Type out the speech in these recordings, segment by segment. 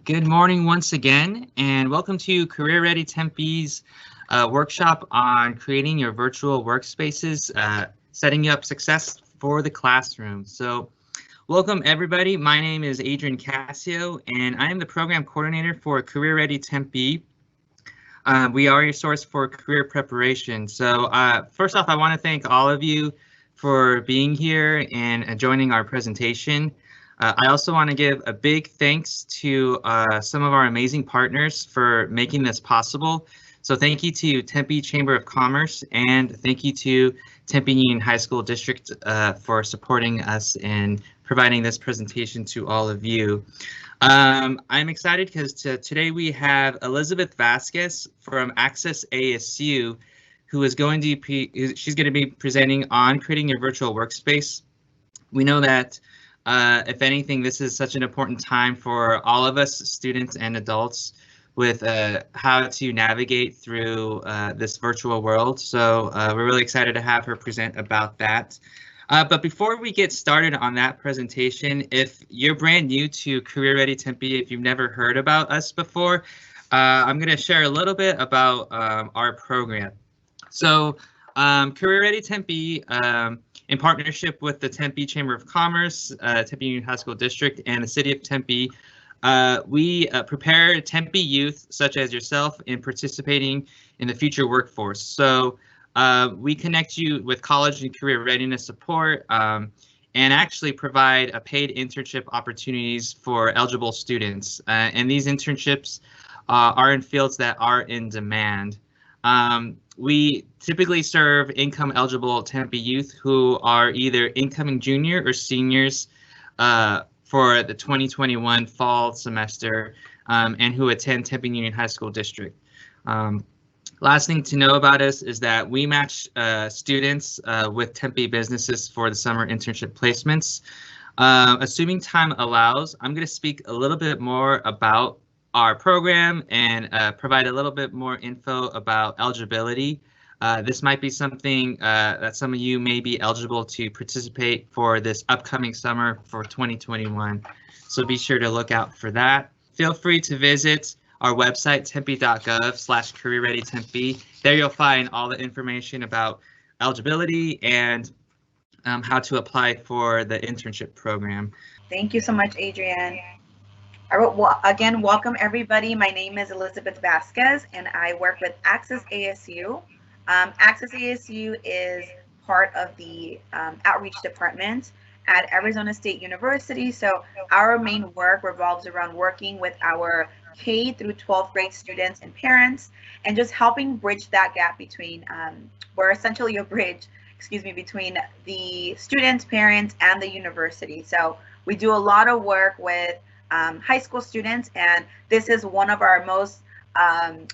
Good morning once again, and welcome to Career Ready Tempe's workshop on creating your virtual workspaces, setting you up success for the classroom. So, welcome everybody. My name is Adrian Cassio, and I am the program coordinator for Career Ready Tempe. We are your source for career preparation. So, first off, I want to thank all of you for being here and joining our presentation. I also want to give a big thanks to some of our amazing partners for making this possible. So thank you to Tempe Chamber of Commerce and thank you to Tempe Union High School District for supporting us and providing this presentation to all of you. I'm excited because today we have Elizabeth Vasquez from Access ASU, who is going to she's going to be presenting on creating your virtual workspace. We know that if anything, this is such an important time for all of us, students and adults, with how to navigate through this virtual world. So we're really excited to have her present about that. But before we get started on that presentation, if you're brand new to Career Ready Tempe, if you've never heard about us before, I'm going to share a little bit about our program. So Career Ready Tempe, in partnership with the Tempe Chamber of Commerce, Tempe Union High School District, and the City of Tempe, we prepare Tempe youth, such as yourself, in participating in the future workforce. So we connect you with college and career readiness support and actually provide a paid internship opportunities for eligible students. And these internships are in fields that are in demand. We typically serve income eligible Tempe youth who are either incoming junior or seniors for the 2021 fall semester and who attend Tempe Union High School District. Last thing to know about us is that we match students with Tempe businesses for the summer internship placements. Assuming time allows, I'm going to speak a little bit more about our program and provide a little bit more info about eligibility. This might be something that some of you may be eligible to participate for this upcoming summer for 2021. So be sure to look out for that. Feel free to visit our website, tempe.gov/careerreadytempe. There you'll find all the information about eligibility and how to apply for the internship program. Thank you so much, Adrian. Again, welcome everybody. My name is Elizabeth Vasquez and I work with Access ASU. Access ASU is part of the outreach department at Arizona State University. So our main work revolves around working with our K through 12th grade students and parents and just helping bridge that gap between, we're essentially a bridge, between the students, parents, and the university. So we do a lot of work with high school students, and this is one of our most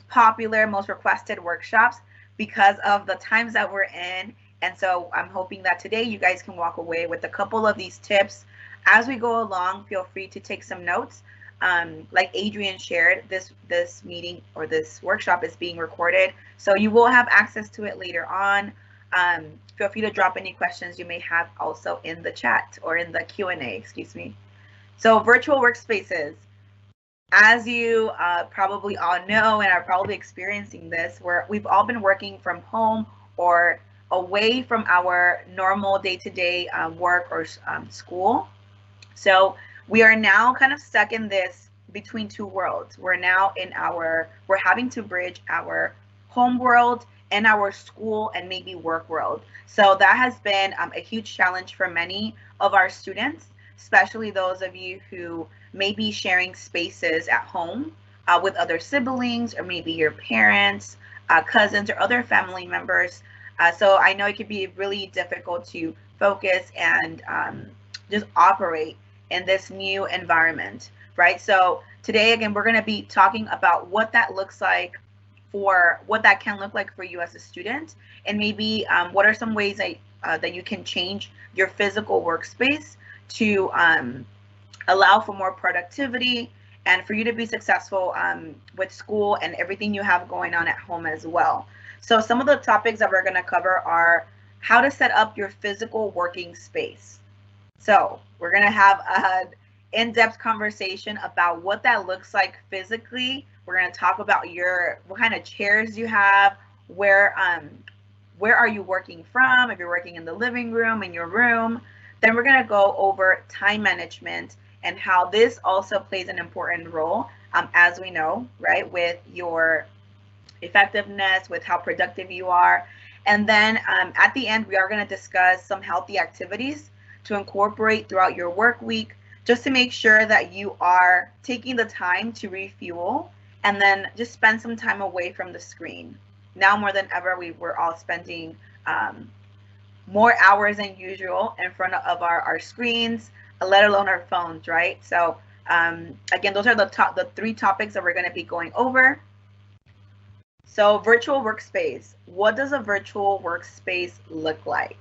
popular, most requested workshops because of the times that we're in. And so I'm hoping that today you guys can walk away with a couple of these tips. As we go along, feel free to take some notes. Like Adrian shared, this meeting or this workshop is being recorded, so you will have access to it later on. Feel free to drop any questions you may have also in the chat or in the Q&A, So virtual workspaces, as you probably all know and are probably experiencing this, we've all been working from home or away from our normal day-to-day work or school. So we are now kind of stuck in this between two worlds. We're having to bridge our home world and our school and maybe work world. So that has been a huge challenge for many of our students, especially those of you who may be sharing spaces at home with other siblings or maybe your parents, cousins, or other family members. So I know it could be really difficult to focus and just operate in this new environment, right? So today, again, we're going to be talking about what that looks like what that can look like for you as a student, and maybe what are some ways that you can change your physical workspace to allow for more productivity and for you to be successful with school and everything you have going on at home as well. So some of the topics that we're going to cover are how to set up your physical working space. So we're going to have in-depth conversation about what that looks like physically. We're going to talk about what kind of chairs you have, where are you working from, if you're working in the living room, in your room. Then we're going to go over time management and how this also plays an important role, as we know, right, with your effectiveness, with how productive you are. And then at the end, we are going to discuss some healthy activities to incorporate throughout your work week, just to make sure that you are taking the time to refuel and then just spend some time away from the screen. Now more than ever, we're all spending more hours than usual in front of our screens, let alone our phones, right? So again, those are the three topics that we're going to be going over. So virtual workspace. What does a virtual workspace look like?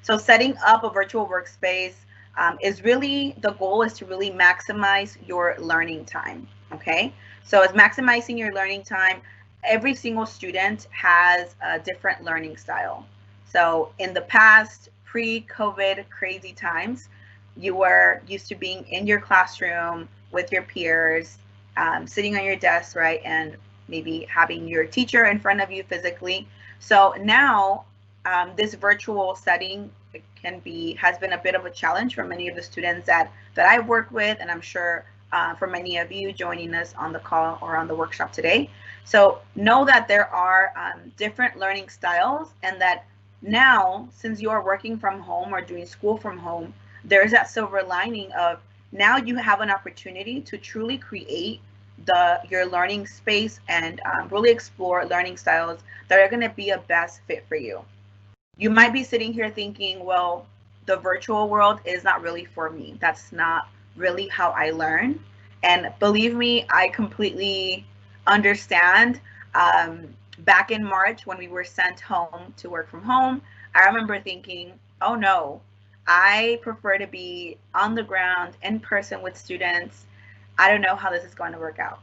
So setting up a virtual workspace is really, the goal is to really maximize your learning time, okay? So as maximizing your learning time, every single student has a different learning style. So in the past, pre-COVID crazy times, you were used to being in your classroom with your peers, sitting on your desk, right? And maybe having your teacher in front of you physically. So now this virtual setting has been a bit of a challenge for many of the students that I work with, and I'm sure for many of you joining us on the call or on the workshop today. So know that there are different learning styles, and that now, since you are working from home or doing school from home, there's that silver lining of now you have an opportunity to truly create your learning space and really explore learning styles that are going to be a best fit for you. You might be sitting here thinking, well, the virtual world is not really for me. That's not really how I learn. And believe me, I completely understand. Back in March, when we were sent home to work from home, I remember thinking, oh no, I prefer to be on the ground, in person with students. I don't know how this is going to work out.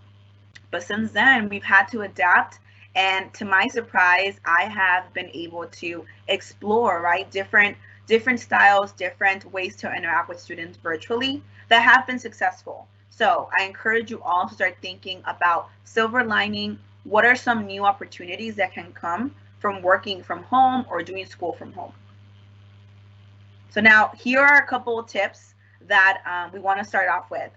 But since then, we've had to adapt. And to my surprise, I have been able to explore, right, different styles, different ways to interact with students virtually that have been successful. So I encourage you all to start thinking about silver lining. What are some new opportunities that can come from working from home or doing school from home? So now here are a couple of tips that we want to start off with.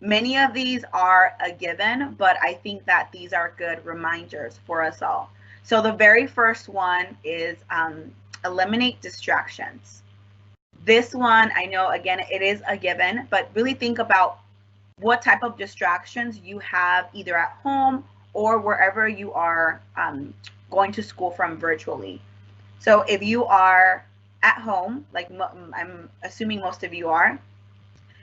Many of these are a given, but I think that these are good reminders for us all. So the very first one is eliminate distractions. This one, I know, again, it is a given, but really think about what type of distractions you have either at home or wherever you are going to school from virtually. So if you are at home, like I'm assuming most of you are,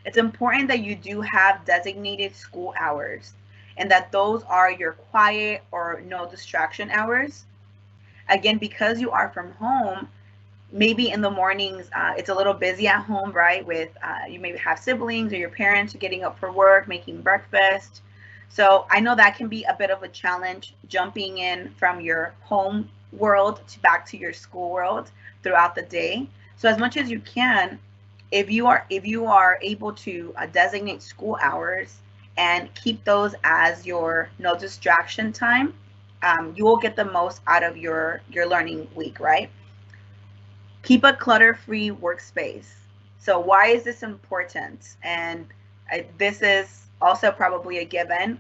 it's important that you do have designated school hours and that those are your quiet or no distraction hours. Again, because you are from home, maybe in the mornings it's a little busy at home, right? With you maybe have siblings or your parents getting up for work, making breakfast. So I know that can be a bit of a challenge, jumping in from your home world back to your school world throughout the day. So as much as you can, if you are able to designate school hours and keep those as your no distraction time, you will get the most out of your learning week, right? Keep a clutter-free workspace. So why is this important? And this is also probably a given.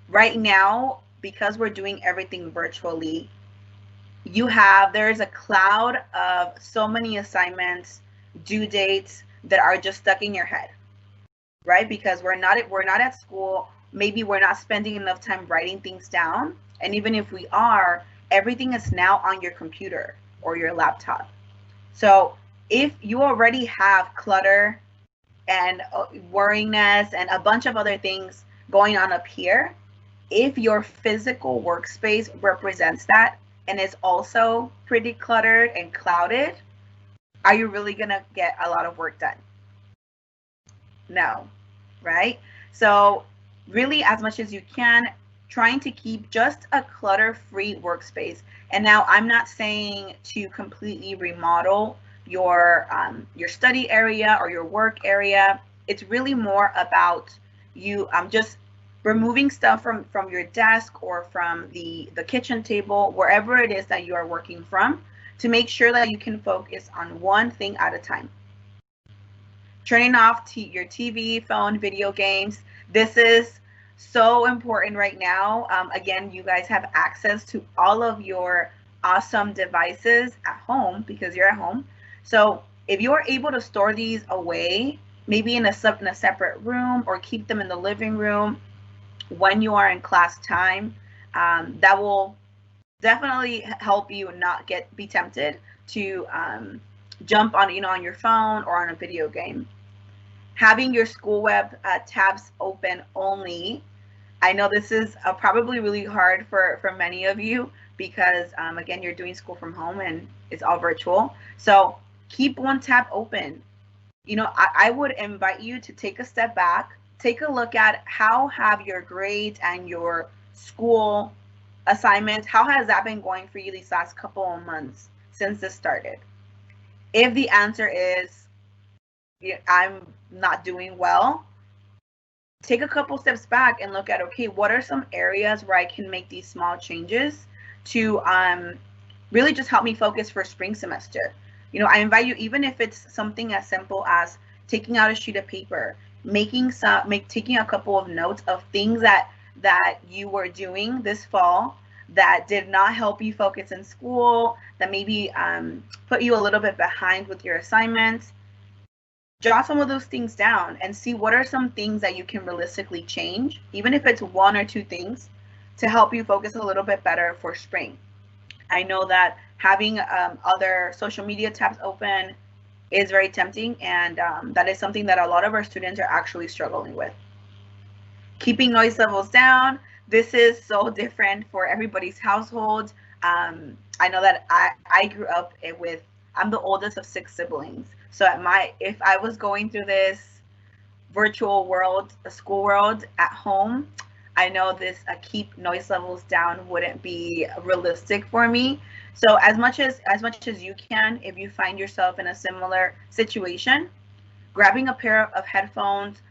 Right now, because we're doing everything virtually, there's a cloud of so many assignments, due dates that are just stuck in your head, right? Because we're not at school. Maybe we're not spending enough time writing things down. And even if we are, everything is now on your computer or your laptop. So if you already have clutter and worriness and a bunch of other things going on up here, if your physical workspace represents that and is also pretty cluttered and clouded, are you really going to get a lot of work done? No, right? So really, as much as you can, trying to keep just a clutter-free workspace. And now I'm not saying to completely remodel your study area or your work area. it's really more about you just removing stuff from your desk or from the kitchen table, wherever it is that you are working from, to make sure that you can focus on one thing at a time. Turning off your TV, phone, video games. This is so important right now. Again, you guys have access to all of your awesome devices at home because you're at home. So if you're able to store these away, maybe in a separate room, or keep them in the living room when you are in class time, that will definitely help you not be tempted to jump on on your phone or on a video game. Having your school web tabs open only. I know this is probably really hard for many of you because again, you're doing school from home and it's all virtual. So keep one tab open. I would invite you to take a step back, take a look at how have your grades and your school assignments, how has that been going for you these last couple of months since this started? If the answer is I'm not doing well, take a couple steps back and look at, okay, what are some areas where I can make these small changes to really just help me focus for spring semester. I invite you, even if it's something as simple as taking out a sheet of paper, taking a couple of notes of things that you were doing this fall that did not help you focus in school, that maybe put you a little bit behind with your assignments. Jot some of those things down and see what are some things that you can realistically change, even if it's one or two things, to help you focus a little bit better for spring. I know that having other social media tabs open is very tempting, and that is something that a lot of our students are actually struggling with. Keeping noise levels down. This is so different for everybody's household. I know that I grew up with, I'm the oldest of 6 siblings. So if I was going through this virtual world, a school world at home, I know this keep noise levels down wouldn't be realistic for me. So as much as you can, if you find yourself in a similar situation, grabbing a pair of headphones,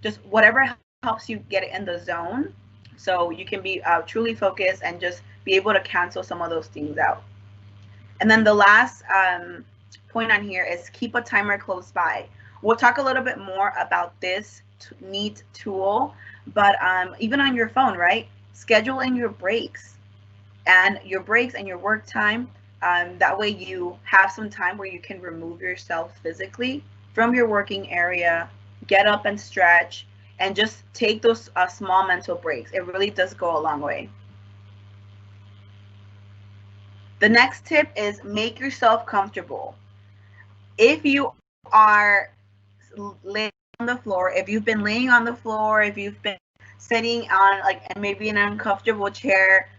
just whatever helps you get in the zone, so you can be truly focused and just be able to cancel some of those things out. And then the last point on here is keep a timer close by. We'll talk a little bit more about this neat tool, but even on your phone, right? Schedule in your breaks and your work time. That way you have some time where you can remove yourself physically from your working area, get up and stretch, and just take those small mental breaks. It really does go a long way. The next tip is make yourself comfortable. If you are laying on the floor, if you've been laying on the floor, if you've been sitting on maybe an uncomfortable chair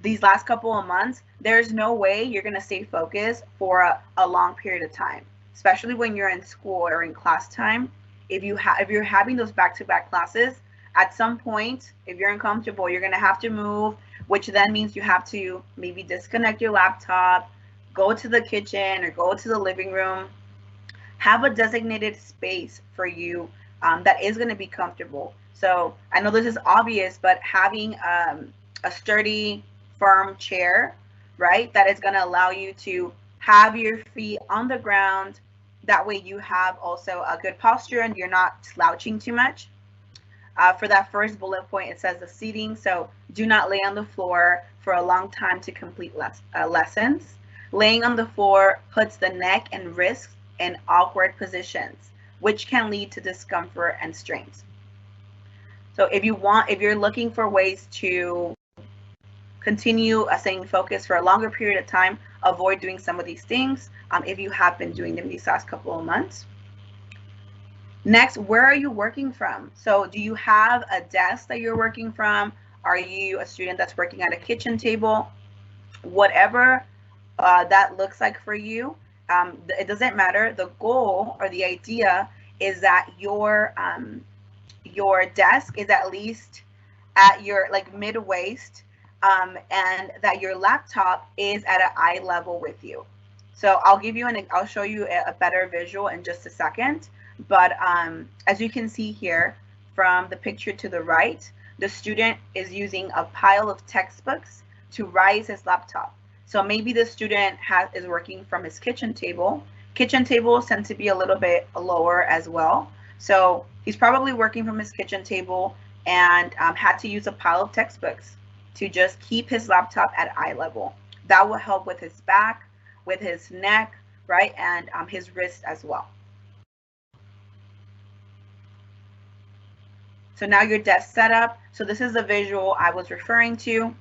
these last couple of months, there's no way you're going to stay focused for a long period of time, especially when you're in school or in class time. If you're having those back-to-back classes, at some point, if you're uncomfortable, you're going to have to move, which then means you have to maybe disconnect your laptop, go to the kitchen or go to the living room. Have a designated space for you that is going to be comfortable. So I know this is obvious, but having a sturdy, firm chair, right, that is going to allow you to have your feet on the ground. That way you have also a good posture and you're not slouching too much. For that first bullet point, it says the seating. So do not lay on the floor for a long time to complete lessons. Laying on the floor puts the neck and wrists in awkward positions, which can lead to discomfort and strains. So if you're looking for ways to continue staying focused for a longer period of time, avoid doing some of these things if you have been doing them these last couple of months. Next, where are you working from? So do you have a desk that you're working from? Are you a student that's working at a kitchen table? Whatever that looks like for you, it doesn't matter. The goal or the idea is that your desk is at least at your mid-waist, and that your laptop is at an eye level with you. So I'll show you a better visual in just a second. But as you can see here from the picture to the right, the student is using a pile of textbooks to rise his laptop. So maybe the student is working from his kitchen table. Kitchen tables tend to be a little bit lower as well. So he's probably working from his kitchen table and had to use a pile of textbooks to just keep his laptop at eye level. That will help with his back, with his neck, right, and his wrist as well. So now your desk setup. So this is the visual I was referring to.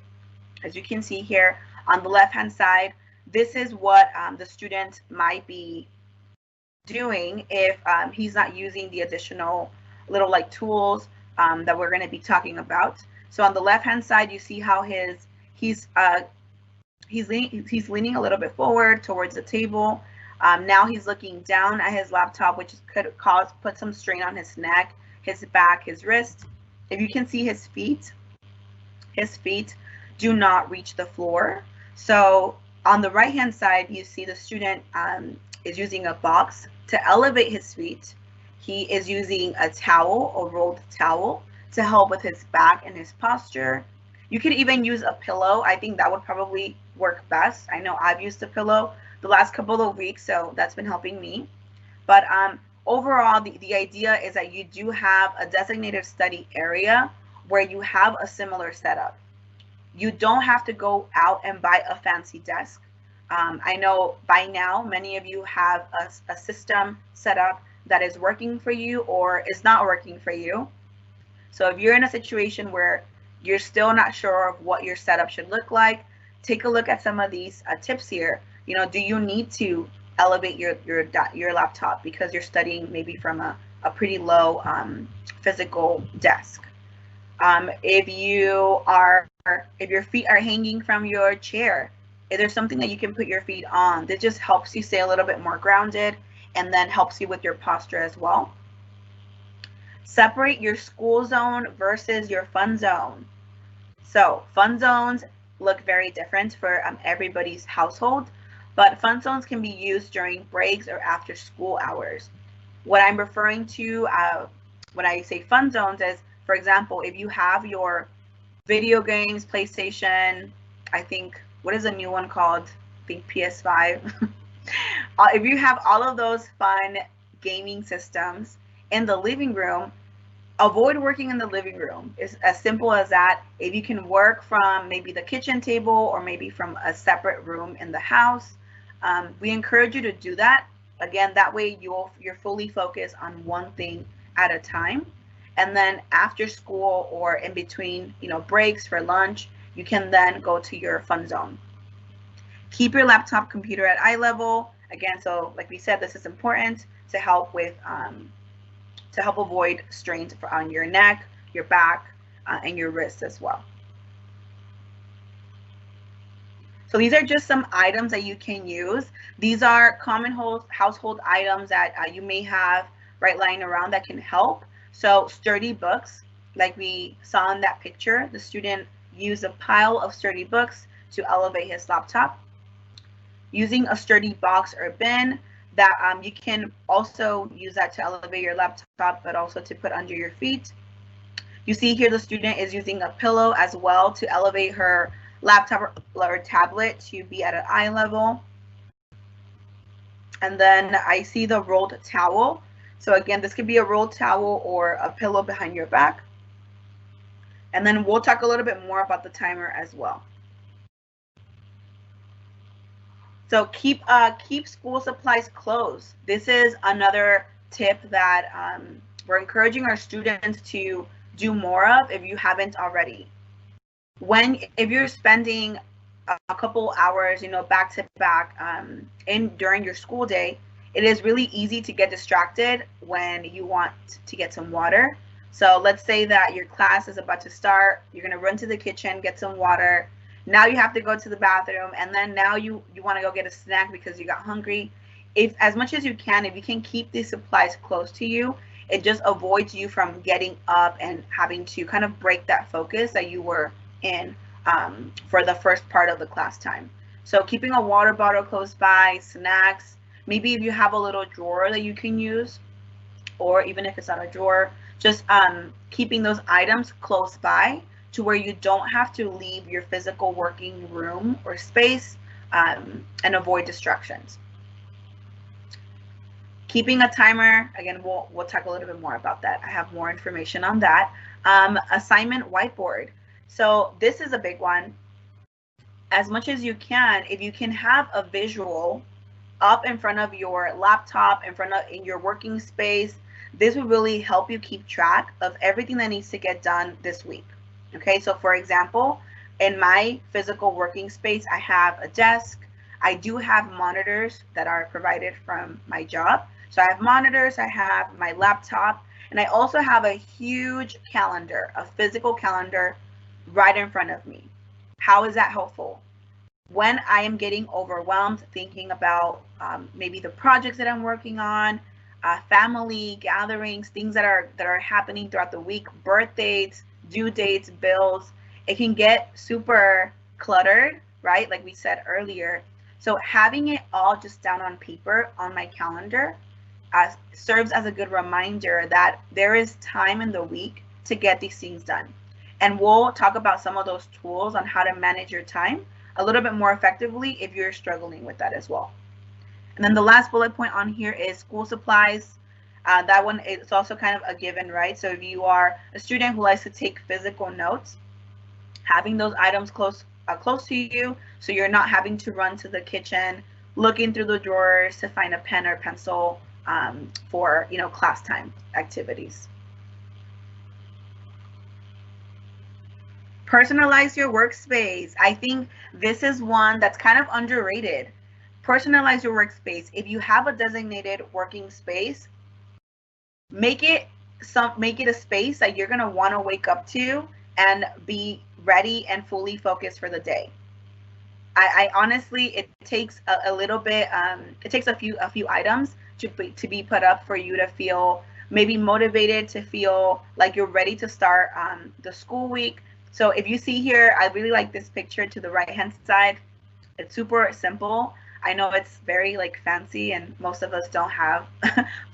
As you can see here on the left-hand side, this is what the student might be doing if he's not using the additional little like tools that we're going to be talking about. So on the left-hand side, you see how he's leaning a little bit forward towards the table. Now he's looking down at his laptop, which could put some strain on his neck, his back, his wrist. If you can see his feet do not reach the floor. So on the right hand side, you see the student is using a box to elevate his feet. He is using a towel, a rolled towel, to help with his back and his posture. You could even use a pillow. I think that would probably work best. I know I've used a pillow the last couple of weeks, so that's been helping me. But overall, the idea is that you do have a designated study area where you have a similar setup. You don't have to go out and buy a fancy desk. I know by now many of you have a system set up that is working for you or is not working for you. So if you're in a situation where you're still not sure of what your setup should look like, take a look at some of these tips here. You know, do you need to elevate your laptop because you're studying maybe from a pretty low physical desk? If your feet are hanging from your chair, is there something that you can put your feet on that just helps you stay a little bit more grounded and then helps you with your posture as well? Separate your school zone versus your fun zone. So fun zones look very different for everybody's household, but fun zones can be used during breaks or after school hours. What I'm referring to when I say fun zones is, for example, if you have your video games, PlayStation, I think, what is a new one called? I think PS5. If you have all of those fun gaming systems in the living room, avoid working in the living room. It's as simple as that. If you can work from maybe the kitchen table or maybe from a separate room in the house, we encourage you to do that. Again, that way you're fully focused on one thing at a time. And then after school or in between, breaks for lunch, you can then go to your fun zone. Keep your laptop computer at eye level. Again, so like we said, this is important to help with to help avoid strains on your neck, your back, and your wrists as well. So these are just some items that you can use. These are common household items that you may have right lying around that can help. So sturdy books, like we saw in that picture, the student used a pile of sturdy books to elevate his laptop. Using a sturdy box or bin, that you can also use that to elevate your laptop, but also to put under your feet. You see here the student is using a pillow as well to elevate her laptop or tablet to be at an eye level. And then I see the rolled towel. So again, this could be a rolled towel or a pillow behind your back. And then we'll talk a little bit more about the timer as well. So keep school supplies closed. This is another tip that we're encouraging our students to do more of if you haven't already. If you're spending a couple hours, back to back during your school day, it is really easy to get distracted when you want to get some water. So let's say that your class is about to start, you're gonna run to the kitchen, get some water. Now you have to go to the bathroom, and then now you want to go get a snack because you got hungry. If as much as you can keep these supplies close to you, it just avoids you from getting up and having to kind of break that focus that you were in for the first part of the class time. So keeping a water bottle close by, snacks, maybe if you have a little drawer that you can use or even if it's on a drawer, just keeping those items close by to where you don't have to leave your physical working room or space, and avoid distractions. Keeping a timer, again, we'll talk a little bit more about that. I have more information on that. Assignment whiteboard. So this is a big one. As much as you can, if you can have a visual up in front of your laptop, in your working space, this will really help you keep track of everything that needs to get done this week. Okay, so for example, in my physical working space, I have a desk. I do have monitors that are provided from my job. So I have monitors, I have my laptop, and I also have a huge calendar, a physical calendar right in front of me. How is that helpful? When I am getting overwhelmed thinking about maybe the projects that I'm working on, family gatherings, things that are happening throughout the week, birthdays, due dates, bills, it can get super cluttered, right? Like we said earlier. So having it all just down on paper on my calendar serves as a good reminder that there is time in the week to get these things done. And we'll talk about some of those tools on how to manage your time a little bit more effectively if you're struggling with that as well. And then the last bullet point on here is school supplies. That one is also kind of a given, right? So if you are a student who likes to take physical notes, having those items close to you, so you're not having to run to the kitchen, looking through the drawers to find a pen or pencil for class time activities. Personalize your workspace. I think this is one that's kind of underrated. Personalize your workspace. If you have a designated working space, make it a space that you're going to want to wake up to and be ready and fully focused for the day. I honestly, it takes a little bit, it takes a few items to be put up for you to feel maybe motivated, to feel like you're ready to start the school week. So if you see here, I really like this picture to the right hand side. It's super simple. I know it's very fancy and most of us don't have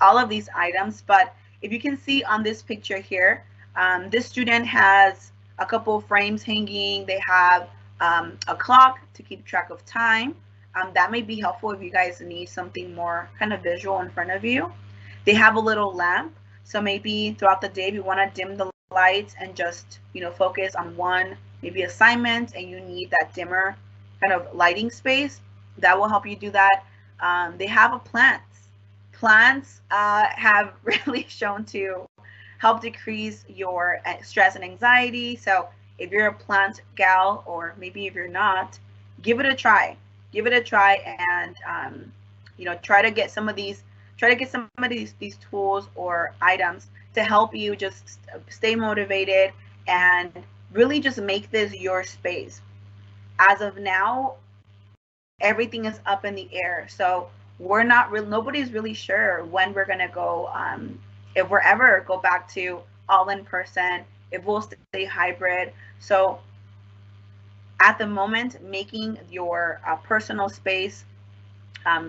all of these items, but if you can see on this picture here, this student has a couple of frames hanging. They have a clock to keep track of time. That may be helpful if you guys need something more kind of visual in front of you. They have a little lamp. So maybe throughout the day, if you want to dim the lights and just focus on one maybe assignment and you need that dimmer kind of lighting space, that will help you do that. They have a plants have really shown to help decrease your stress and anxiety. So if you're a plant gal, or maybe if you're not, give it a try and try to get some of these tools or items to help you just stay motivated and really just make this your space. As of now, everything is up in the air. So nobody's really sure when we're gonna go, if we're ever go back to all in person, if we'll stay hybrid. So at the moment, making your personal space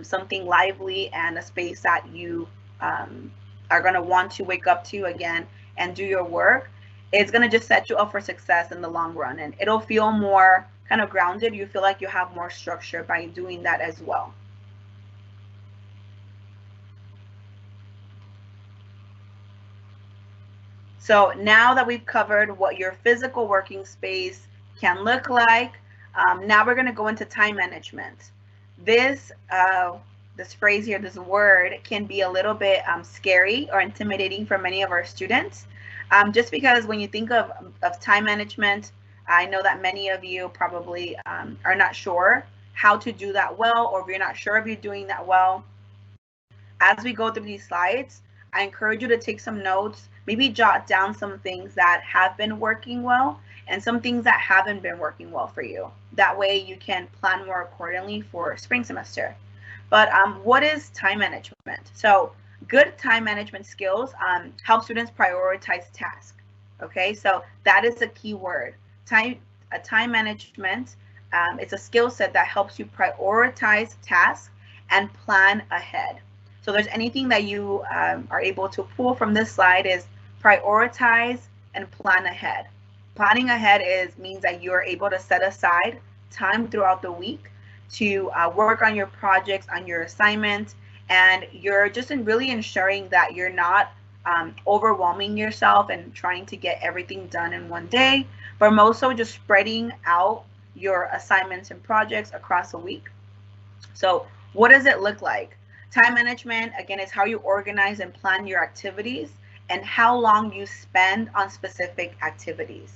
something lively and a space that you are going to want to wake up to again and do your work, it's going to just set you up for success in the long run, and it'll feel more kind of grounded. You feel like you have more structure by doing that as well. So now that we've covered what your physical working space can look like, now we're going to go into time management. This phrase here, this word, can be a little bit scary or intimidating for many of our students, just because when you think of time management, I know that many of you probably are not sure how to do that well, or if you're not sure if you're doing that well. As we go through these slides, I encourage you to take some notes, maybe jot down some things that have been working well and some things that haven't been working well for you. That way you can plan more accordingly for spring semester. But what is time management? So good time management skills help students prioritize tasks. Okay, so that is a key word. Time management, it's a skill set that helps you prioritize tasks and plan ahead. So there's anything that you are able to pull from this slide is prioritize and plan ahead. Planning ahead means that you're able to set aside time throughout the week to work on your projects, on your assignments, and you're just really ensuring that you're not overwhelming yourself and trying to get everything done in one day, but more so just spreading out your assignments and projects across a week. So what does it look like? Time management, again, is how you organize and plan your activities and how long you spend on specific activities.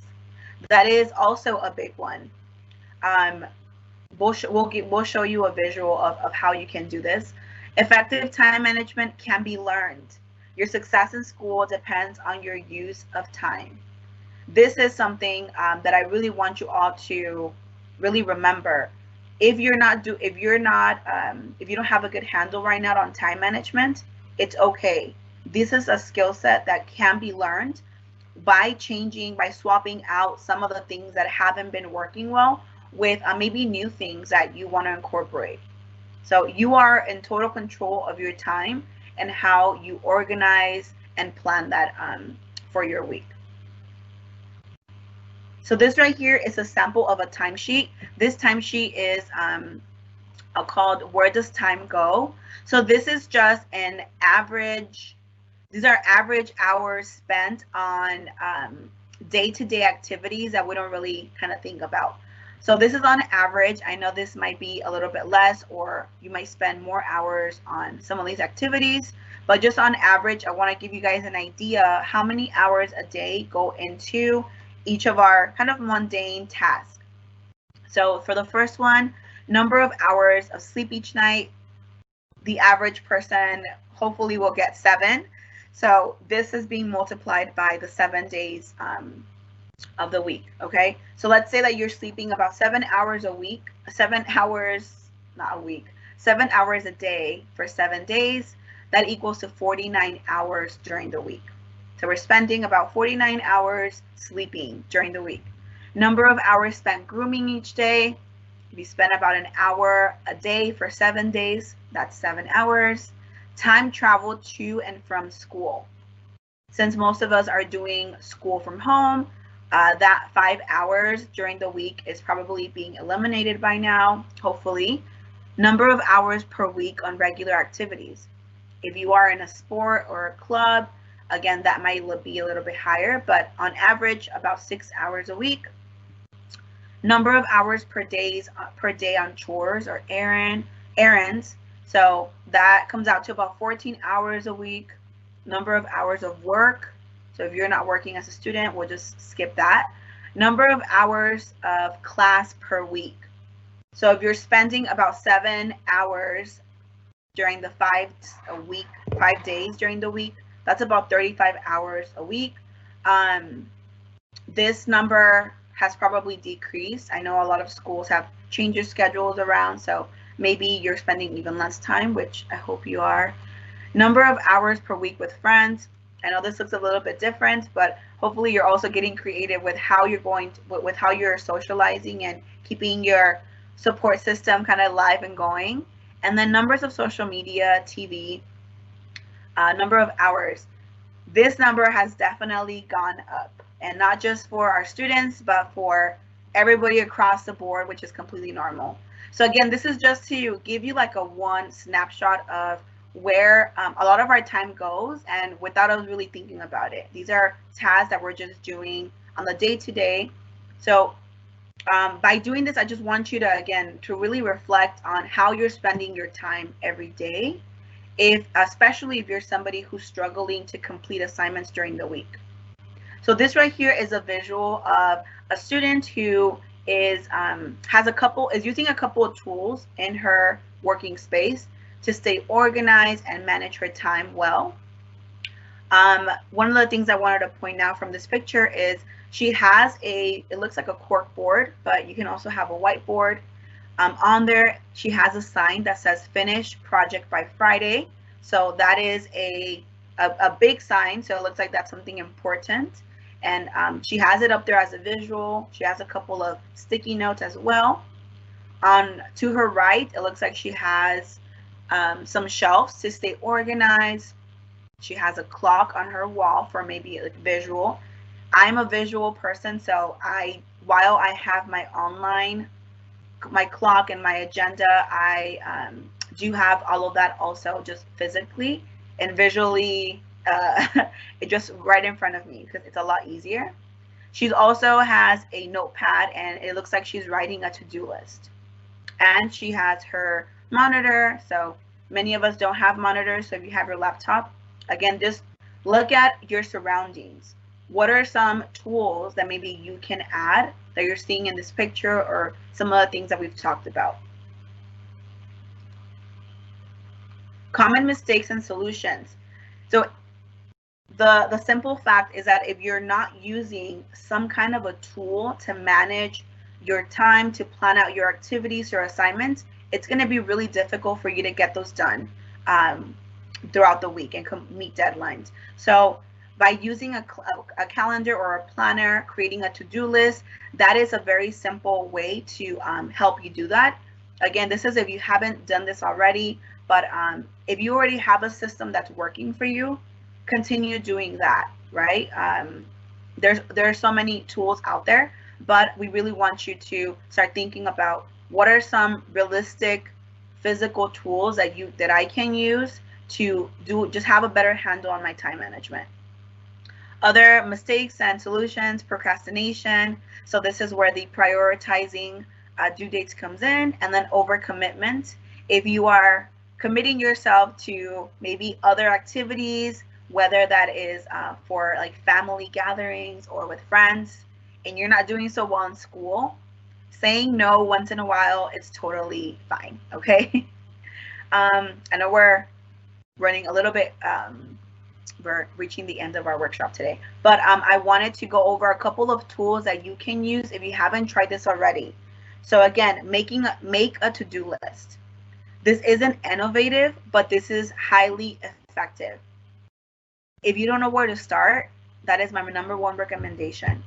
That is also a big one. We'll show you a visual of how you can do this. Effective time management can be learned. Your success in school depends on your use of time. This is something that I really want you all to really remember. If you don't have a good handle right now on time management, it's okay. This is a skill set that can be learned by swapping out some of the things that haven't been working well with maybe new things that you want to incorporate. So you are in total control of your time and how you organize and plan that for your week. So this right here is a sample of a timesheet. This timesheet is called Where Does Time Go? So this is just an average, these are average hours spent on day-to-day activities that we don't really kind of think about. So this is on average. I know this might be a little bit less, or you might spend more hours on some of these activities, but just on average, I want to give you guys an idea how many hours a day go into each of our kind of mundane tasks. So for the first one, number of hours of sleep each night, the average person hopefully will get 7. So this is being multiplied by the 7 days of the week, okay? So let's say that you're sleeping about 7 hours a week, 7 hours, not a week, 7 hours a day for 7 days. That equals to 49 hours during the week. So we're spending about 49 hours sleeping during the week. Number of hours spent grooming each day. If you spend about an hour a day for 7 days, that's 7 hours. Time traveled to and from school. Since most of us are doing school from home, that 5 hours during the week is probably being eliminated by now, hopefully. Number of hours per week on regular activities. If you are in a sport or a club, again, that might be a little bit higher, but on average, about 6 hours a week. Number of hours per day on chores or errands. So that comes out to about 14 hours a week. Number of hours of work. So if you're not working as a student, we'll just skip that. Number of hours of class per week. So if you're spending about 7 hours during the 5 days during the week, that's about 35 hours a week. This number has probably decreased. I know a lot of schools have changed their schedules around, so maybe you're spending even less time, which I hope you are. Number of hours per week with friends. I know this looks a little bit different, but hopefully you're also getting creative with how you're socializing and keeping your support system kind of live and going. And then numbers of social media, TV, number of hours. This number has definitely gone up, and not just for our students, but for everybody across the board, which is completely normal. So again, this is just to give you like a one snapshot of where a lot of our time goes, and without us really thinking about it. These are tasks that we're just doing on the day-to-day. So by doing this, I just want you to, again, to really reflect on how you're spending your time every day, especially if you're somebody who's struggling to complete assignments during the week. So this right here is a visual of a student who is using a couple of tools in her working space to stay organized and manage her time well. One of the things I wanted to point out from this picture is she has it looks like a cork board, but you can also have a whiteboard. On there, she has a sign that says finish project by Friday. So that is a big sign. So it looks like that's something important. And she has it up there as a visual. She has a couple of sticky notes as well. To her right, it looks like she has some shelves to stay organized. She has a clock on her wall for maybe like visual. I'm a visual person, so while I have my clock and my agenda, I do have all of that also just physically and visually. It just right in front of me because it's a lot easier. She also has a notepad and it looks like she's writing a to-do list. And she has her monitor. So many of us don't have monitors. So if you have your laptop, again, just look at your surroundings. What are some tools that maybe you can add that you're seeing in this picture or some of the things that we've talked about? Common mistakes and solutions. So the simple fact is that if you're not using some kind of a tool to manage your time, to plan out your activities or assignments, it's going to be really difficult for you to get those done throughout the week and meet deadlines. So by using a calendar or a planner, creating a to-do list, that is a very simple way to help you do that. Again, this is if you haven't done this already, but if you already have a system that's working for you, continue doing that, right? There are so many tools out there, but we really want you to start thinking about what are some realistic physical tools that I can use to just have a better handle on my time management. Other mistakes and solutions, procrastination. So this is where the prioritizing due dates comes in, and then overcommitment. If you are committing yourself to maybe other activities, whether that is for like family gatherings or with friends, and you're not doing so well in school, saying no once in a while is totally fine, okay? I know we're running a little bit, we're reaching the end of our workshop today, but I wanted to go over a couple of tools that you can use if you haven't tried this already. So again, make a to-do list. This isn't innovative, but this is highly effective. If you don't know where to start, that is my number one recommendation.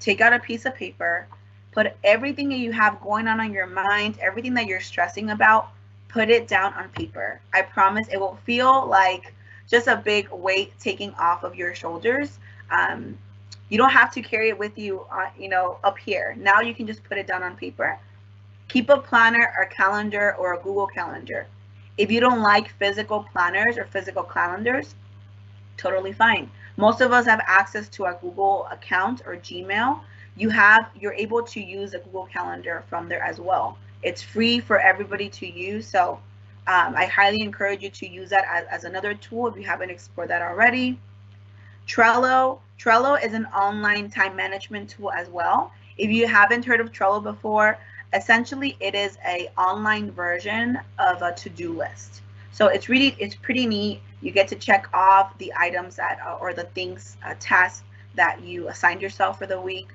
Take out a piece of paper, put everything that you have going on your mind, everything that you're stressing about, put it down on paper. I promise it will feel like just a big weight taking off of your shoulders. You don't have to carry it with you, up here. Now you can just put it down on paper. Keep a planner or calendar or a Google Calendar. If you don't like physical planners or physical calendars, totally fine. Most of us have access to a Google account or Gmail. You're able to use a Google Calendar from there as well. It's free for everybody to use. So I highly encourage you to use that as another tool if you haven't explored that already. Trello is an online time management tool as well. If you haven't heard of Trello before, essentially it is an online version of a to-do list. So it's pretty neat. You get to check off the items or the things, tasks that you assigned yourself for the week.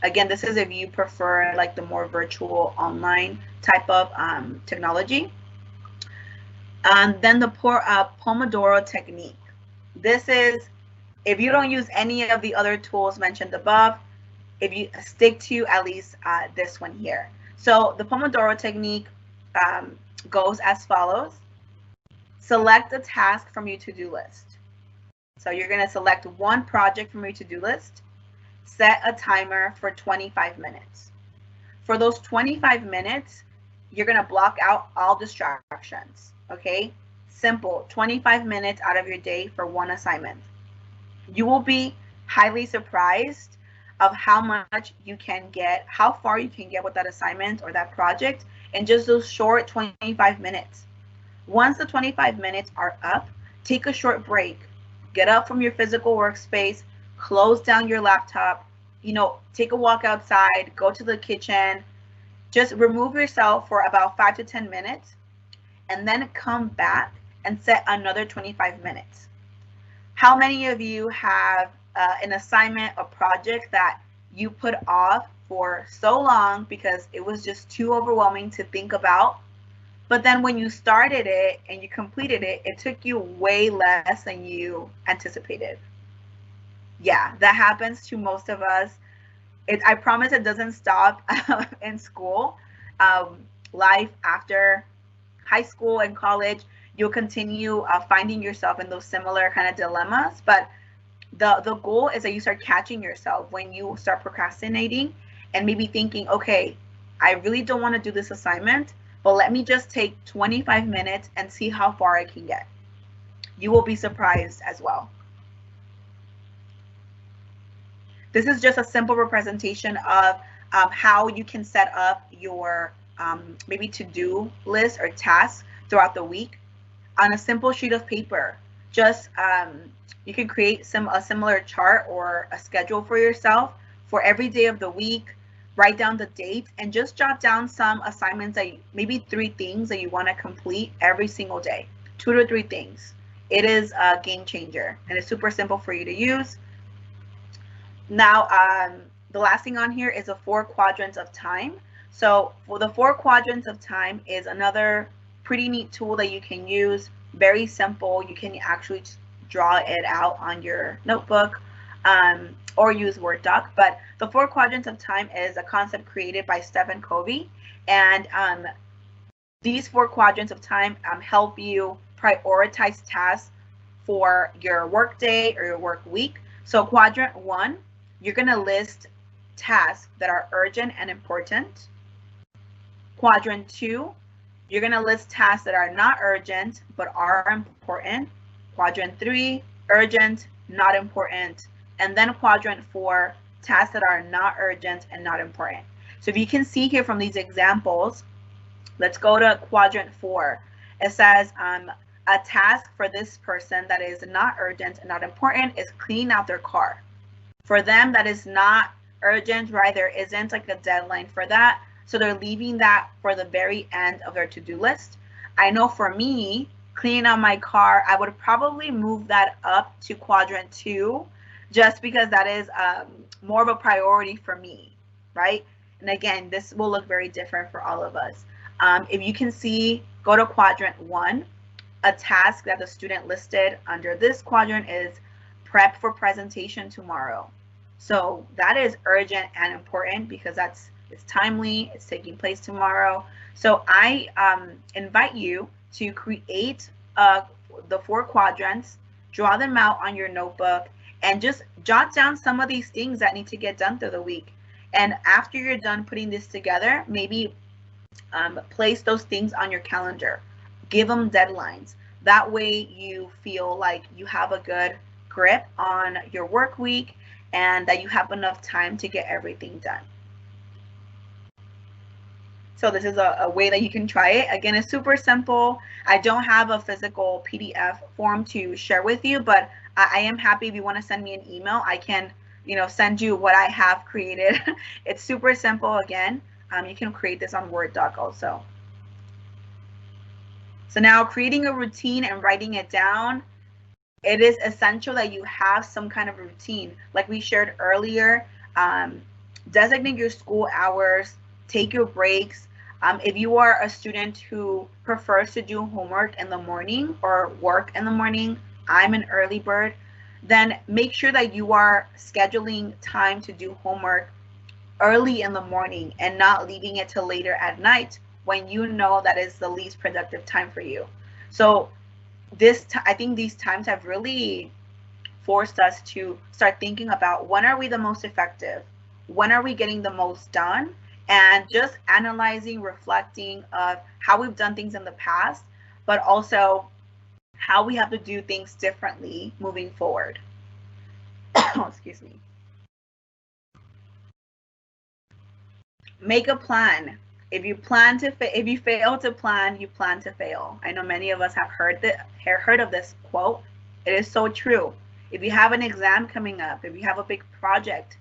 Again, this is if you prefer like the more virtual online type of technology. Then the Pomodoro technique. This is if you don't use any of the other tools mentioned above, if you stick to at least this one here. So the Pomodoro technique goes as follows. Select a task from your to-do list. So you're going to select one project from your to-do list, set a timer for 25 minutes. For those 25 minutes, you're going to block out all distractions, okay? Simple, 25 minutes out of your day for one assignment. You will be highly surprised of how much you can get, how far you can get with that assignment or that project in just those short 25 minutes. Once the 25 minutes are up, take a short break. Get up from your physical workspace, close down your laptop, take a walk outside, go to the kitchen, just remove yourself for about 5 to 10 minutes, and then come back and set another 25 minutes. How many of you have an assignment, a project that you put off for so long because it was just too overwhelming to think about? But then when you started it and you completed it, it took you way less than you anticipated. Yeah, that happens to most of us. I promise it doesn't stop in school. Life after high school and college, you'll continue finding yourself in those similar kind of dilemmas. But the goal is that you start catching yourself when you start procrastinating and maybe thinking, okay, I really don't want to do this assignment, but let me just take 25 minutes and see how far I can get. You will be surprised as well. This is just a simple representation of how you can set up your maybe to-do list or tasks throughout the week on a simple sheet of paper. Just you can create a similar chart or a schedule for yourself for every day of the week. Write down the date and just jot down some assignments, that maybe 3 things that you want to complete every single day. 2 to 3 things. It is a game changer and it's super simple for you to use. Now, the last thing on here is the 4 quadrants of time. So for the 4 quadrants of time is another pretty neat tool that you can use. Very simple. You can actually draw it out on your notebook or use Word doc. But the 4 quadrants of time is a concept created by Stephen Covey. And these 4 quadrants of time help you prioritize tasks for your work day or your work week. So quadrant 1, you're going to list tasks that are urgent and important. Quadrant 2, you're going to list tasks that are not urgent but are important. Quadrant 3, urgent, not important. And then quadrant 4, tasks that are not urgent and not important. So if you can see here from these examples, let's go to quadrant 4. It says a task for this person that is not urgent and not important is cleaning out their car. For them, that is not urgent, right? There isn't like a deadline for that. So they're leaving that for the very end of their to-do list. I know for me, cleaning out my car, I would probably move that up to quadrant 2, just because that is more of a priority for me, right? And again, this will look very different for all of us. If you can see, go to quadrant 1. A task that the student listed under this quadrant is prep for presentation tomorrow. So that is urgent and important because it's timely, it's taking place tomorrow. So I invite you to create the 4 quadrants, draw them out on your notebook, and just jot down some of these things that need to get done through the week. And after you're done putting this together, maybe place those things on your calendar. Give them deadlines. That way you feel like you have a good grip on your work week and that you have enough time to get everything done. So this is a way that you can try it. Again, it's super simple. I don't have a physical PDF form to share with you, but I am happy if you want to send me an email. I can, send you what I have created. It's super simple. Again, you can create this on Word doc also. So now creating a routine and writing it down, it is essential that you have some kind of routine. Like we shared earlier, designate your school hours, take your breaks. If you are a student who prefers to do homework in the morning or work in the morning, I'm an early bird, then make sure that you are scheduling time to do homework early in the morning and not leaving it till later at night when you know that is the least productive time for you. So I think these times have really forced us to start thinking about when are we the most effective? When are we getting the most done? And just analyzing, reflecting of how we've done things in the past, but also how we have to do things differently moving forward. Excuse me. Make a plan. If you fail to plan, you plan to fail. I know many of us have heard of this quote. It is so true. If you have an exam coming up, if you have a big project,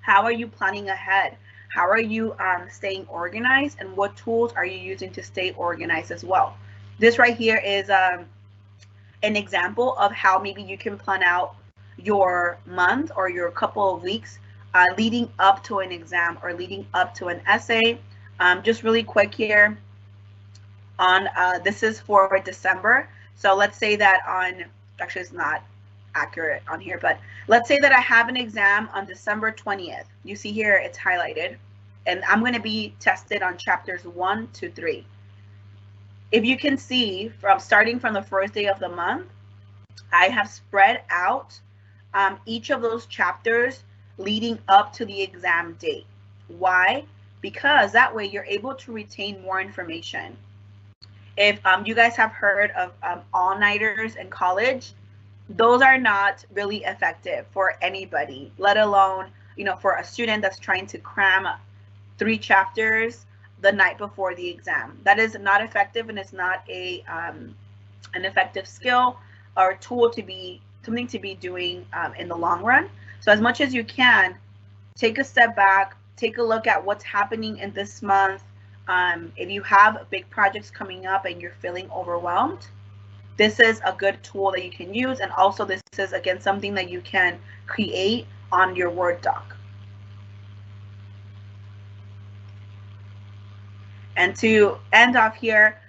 how are you planning ahead? How are you staying organized, and what tools are you using to stay organized as well? This right here is an example of how maybe you can plan out your month or your couple of weeks leading up to an exam or leading up to an essay. Just really quick here on this is for December. So let's say that actually it's not accurate on here, but let's say that I have an exam on December 20th. You see here it's highlighted, and I'm going to be tested on chapters 1 to 3. if you can see from starting from the first day of the month, I have spread out each of those chapters leading up to the exam date. Why? Because that way you're able to retain more information. If you guys have heard of all-nighters in college, those are not really effective for anybody, let alone, for a student that's trying to cram 3 chapters the night before the exam. That is not effective, and it's not an effective skill or tool to be something to be doing in the long run. So as much as you can, take a step back, take a look at what's happening in this month. If you have big projects coming up and you're feeling overwhelmed, this is a good tool that you can use. And also this is, again, something that you can create on your Word doc. And to end off here,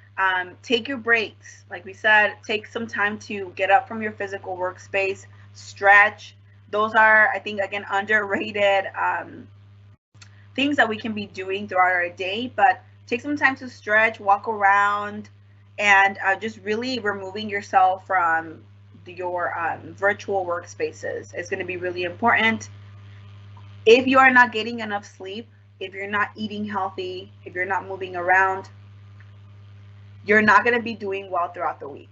take your breaks. Like we said, take some time to get up from your physical workspace, stretch. Those are, I think, again, underrated things that we can be doing throughout our day. But take some time to stretch, walk around, and just really removing yourself from your virtual workspaces is going to be really important. If you are not getting enough sleep, if you're not eating healthy, if you're not moving around, you're not going to be doing well throughout the week.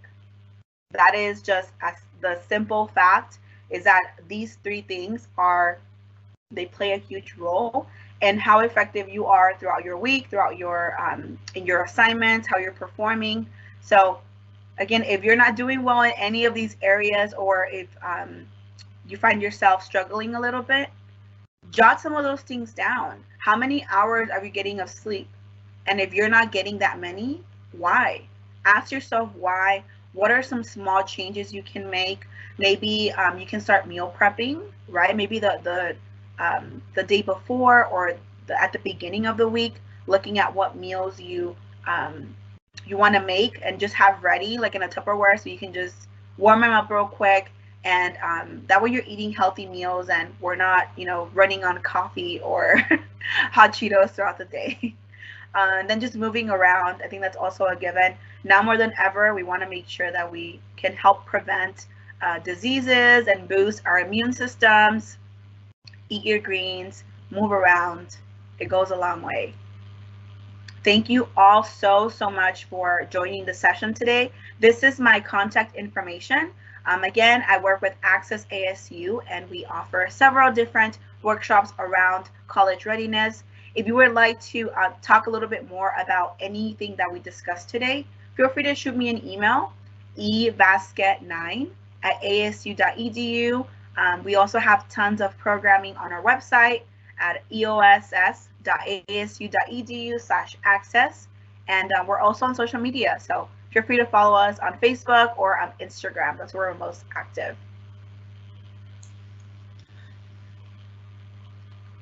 That is just the simple fact, is that these 3 things they play a huge role in how effective you are throughout your week, throughout your in your assignments, how you're performing. So again, if you're not doing well in any of these areas, or if you find yourself struggling a little bit, jot some of those things down. How many hours are you getting of sleep? And if you're not getting that many, why? Ask yourself why. What are some small changes you can make? Maybe you can start meal prepping, right? Maybe the day before, or at the beginning of the week, looking at what meals you want to make and just have ready, like in a Tupperware, so you can just warm them up real quick. And that way you're eating healthy meals, and we're not, running on coffee or hot Cheetos throughout the day. And then just moving around, I think that's also a given. Now more than ever, we want to make sure that we can help prevent diseases and boost our immune systems. Eat your greens, move around. It goes a long way. Thank you all so much for joining the session today. This is my contact information. Again, I work with Access ASU, and we offer several different workshops around college readiness. If you would like to talk a little bit more about anything that we discussed today, feel free to shoot me an email, evasket9@asu.edu. We also have tons of programming on our website at eoss.asu.edu/access. And we're also on social media, so feel free to follow us on Facebook or on Instagram. That's where we're most active.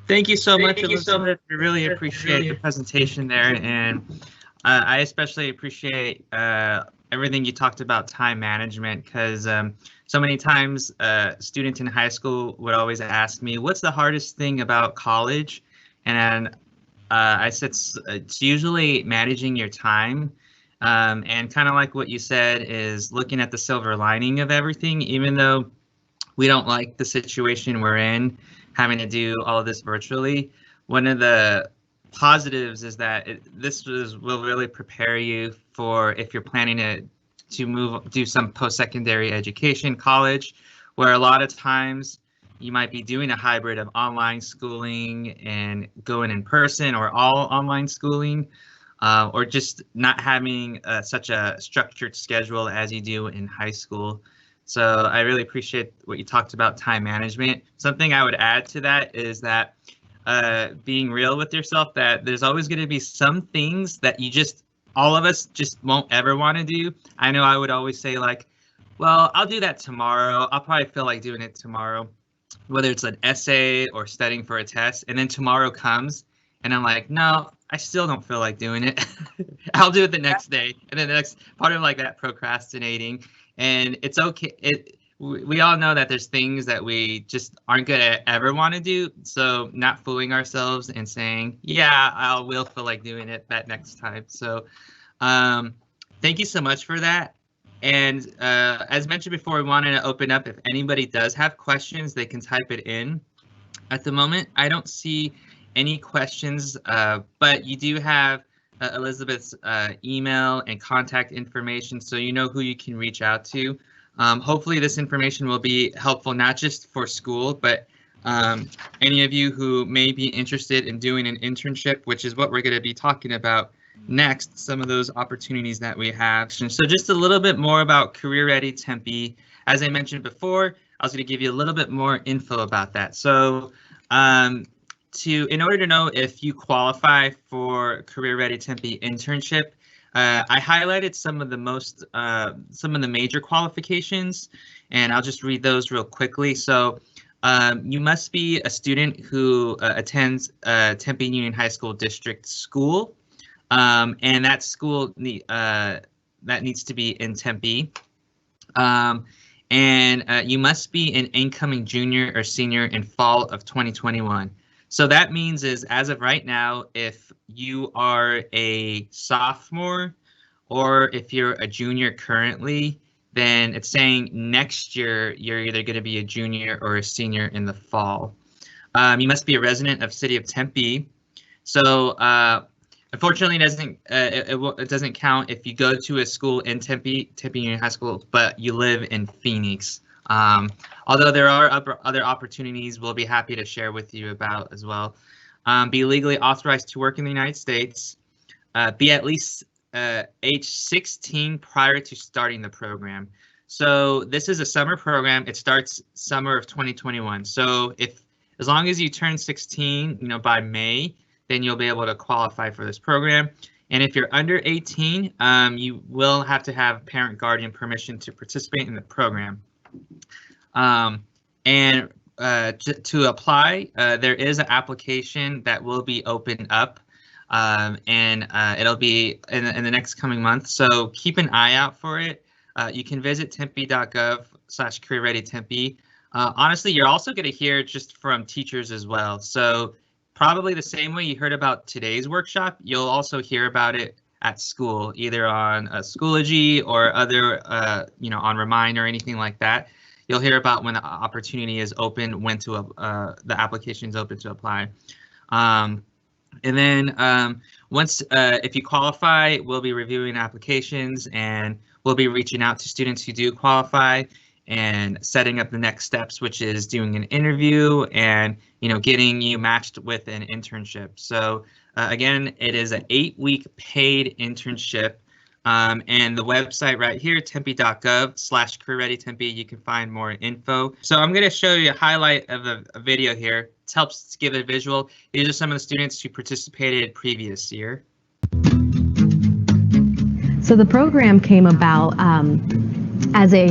Thank you so much, Elizabeth. We really appreciate the presentation there, and I especially appreciate everything you talked about time management, because so many times students in high school would always ask me, what's the hardest thing about college? And I said it's usually managing your time, and kind of like what you said, is looking at the silver lining of everything, even though we don't like the situation we're in, having to do all of this virtually. One of the positives is that will really prepare you for if you're planning to do some post-secondary education, college, where a lot of times you might be doing a hybrid of online schooling and going in person, or all online schooling, or just not having such a structured schedule as you do in high school. So I really appreciate what you talked about time management. Something I would add to that is that being real with yourself, that there's always going to be some things that all of us just won't ever want to do. I know I would always say, like, well, I'll do that tomorrow. I'll probably feel like doing it tomorrow, whether it's an essay or studying for a test. And then tomorrow comes and I'm like, no, I still don't feel like doing it. I'll do it the next day. And then the next part of like that procrastinating. And it's okay. We all know that there's things that we just aren't gonna ever want to do. So not fooling ourselves and saying, yeah, I will feel like doing it that next time. So Thank you so much for that. And as mentioned before, we wanted to open up. If anybody does have questions, they can type it in. At the moment, I don't see any questions, but you do have Elizabeth's email and contact information, so you know who you can reach out to. Hopefully this information will be helpful, not just for school, but any of you who may be interested in doing an internship, which is what we're going to be talking about next, some of those opportunities that we have. So just a little bit more about Career Ready Tempe. As I mentioned before, I was going to give you a little bit more info about that. So in order to know if you qualify for Career Ready Tempe internship, I highlighted some of the major qualifications, and I'll just read those real quickly. So you must be a student who attends Tempe Union High School District School, and that school that needs to be in Tempe. And you must be an incoming junior or senior in fall of 2021. So that means is, as of right now, if you are a sophomore or if you're a junior currently, then it's saying next year you're either going to be a junior or a senior in the fall. You must be a resident of City of Tempe. So unfortunately, it doesn't count if you go to a school in Tempe Union High School, but you live in Phoenix. Although there are other opportunities we'll be happy to share with you about as well. Be legally authorized to work in the United States. Be at least age 16 prior to starting the program. So this is a summer program. It starts summer of 2021. So as long as you turn 16, by May, then you'll be able to qualify for this program. And if you're under 18, you will have to have parent guardian permission to participate in the program. To apply, there is an application that will be opened up, and it'll be in the next coming month. So keep an eye out for it. You can visit tempe.gov/careerreadytempe. Honestly, you're also going to hear just from teachers as well. So probably the same way you heard about today's workshop, you'll also hear about it at school, either on Schoology or other, on Remind or anything like that. You'll hear about when the opportunity is open, the application is open to apply. And then once, if you qualify, we'll be reviewing applications and we'll be reaching out to students who do qualify and setting up the next steps, which is doing an interview and getting you matched with an internship. So again, it is an 8-week paid internship, and the website right here, tempe.gov/careerreadytempe, you can find more info. So I'm going to show you a highlight of a video here. It helps to give a visual. These are some of the students who participated previous year. So the program came about as a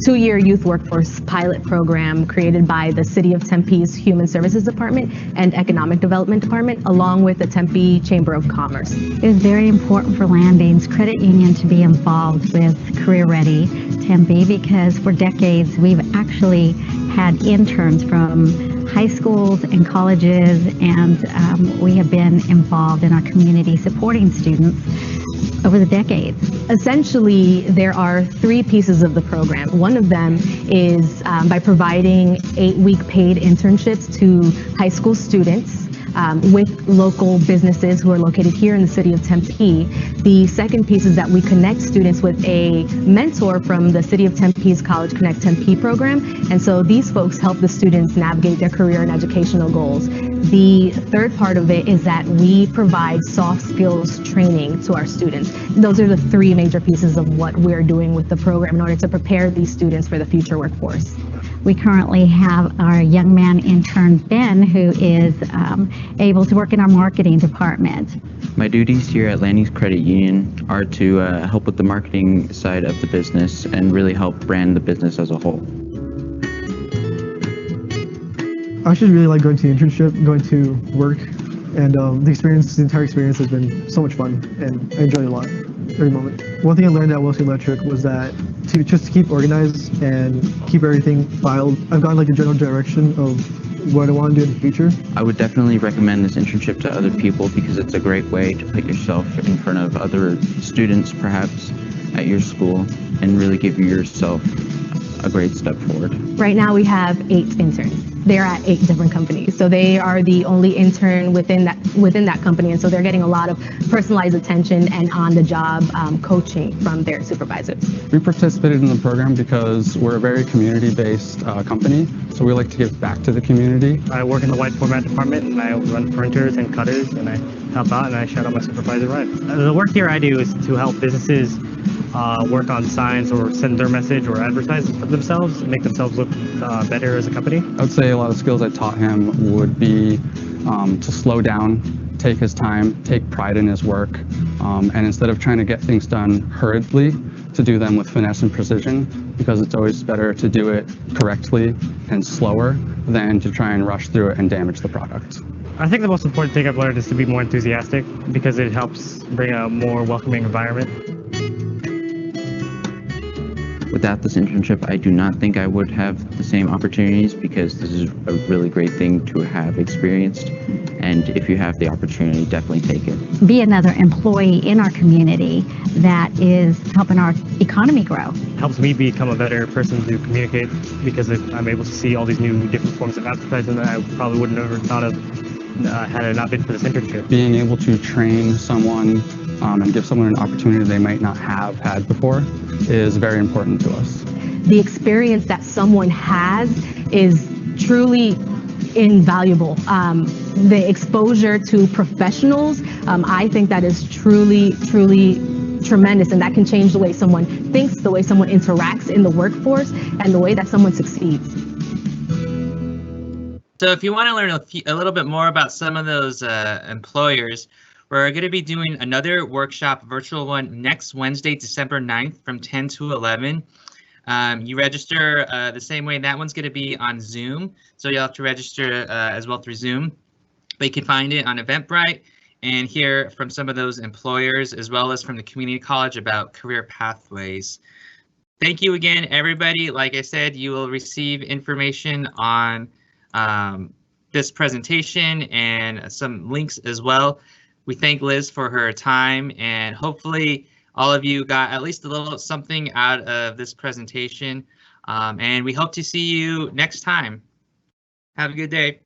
2-year youth workforce pilot program created by the City of Tempe's Human Services Department and Economic Development Department, along with the Tempe Chamber of Commerce. It was very important for Landings Credit Union to be involved with Career Ready Tempe because for decades we've actually had interns from high schools and colleges, and we have been involved in our community supporting students over the decades. Essentially, there are 3 pieces of the program. One of them is by providing 8-week paid internships to high school students with local businesses who are located here in the City of Tempe. The second piece is that we connect students with a mentor from the City of Tempe's College Connect Tempe program, and so these folks help the students navigate their career and educational goals. The third part of it is that we provide soft skills training to our students. Those are the 3 major pieces of what we're doing with the program in order to prepare these students for the future workforce. We currently have our young man intern, Ben, who is able to work in our marketing department. My duties here at Landings Credit Union are to help with the marketing side of the business and really help brand the business as a whole. I actually really like going to the internship, going to work, and the entire experience has been so much fun, and I enjoyed it a lot, every moment. One thing I learned at Wilson Electric was that to keep organized and keep everything filed. I've gotten like a general direction of what I want to do in the future. I would definitely recommend this internship to other people because it's a great way to put yourself in front of other students perhaps at your school and really give yourself a great step forward. Right now we have 8 interns. They're at 8 different companies, so they are the only intern within that company, and so they're getting a lot of personalized attention and on-the-job coaching from their supervisors. We participated in the program because we're a very community-based company, so we like to give back to the community. I work in the white format department, and I run printers and cutters, and I help out, and I shout out my supervisor, Ryan. The work here I do is to help businesses work on signs or send their message or advertise themselves, make themselves look better as a company. I would say a lot of skills I taught him would be to slow down, take his time, take pride in his work, and instead of trying to get things done hurriedly, to do them with finesse and precision, because it's always better to do it correctly and slower than to try and rush through it and damage the product. I think the most important thing I've learned is to be more enthusiastic because it helps bring a more welcoming environment. Without this internship, I do not think I would have the same opportunities, because this is a really great thing to have experienced. And if you have the opportunity, definitely take it. Be another employee in our community that is helping our economy grow. It helps me become a better person to communicate because I'm able to see all these new different forms of advertising that I probably would have never thought of had it not been for this internship. Being able to train someone and give someone an opportunity they might not have had before is very important to us. The experience that someone has is truly invaluable. The exposure to professionals, I think that is truly tremendous, and that can change the way someone thinks, the way someone interacts in the workforce, and the way that someone succeeds. So if you want to learn a little bit more about some of those employers, we're going to be doing another workshop, virtual one, next Wednesday, December 9th from 10 to 11. You register the same way. That one's going to be on Zoom, so you'll have to register as well through Zoom. But you can find it on Eventbrite and hear from some of those employers, as well as from the community college, about career pathways. Thank you again, everybody. Like I said, you will receive information on this presentation and some links as well. We thank Liz for her time, and hopefully all of you got at least a little something out of this presentation, and we hope to see you next time. Have a good day.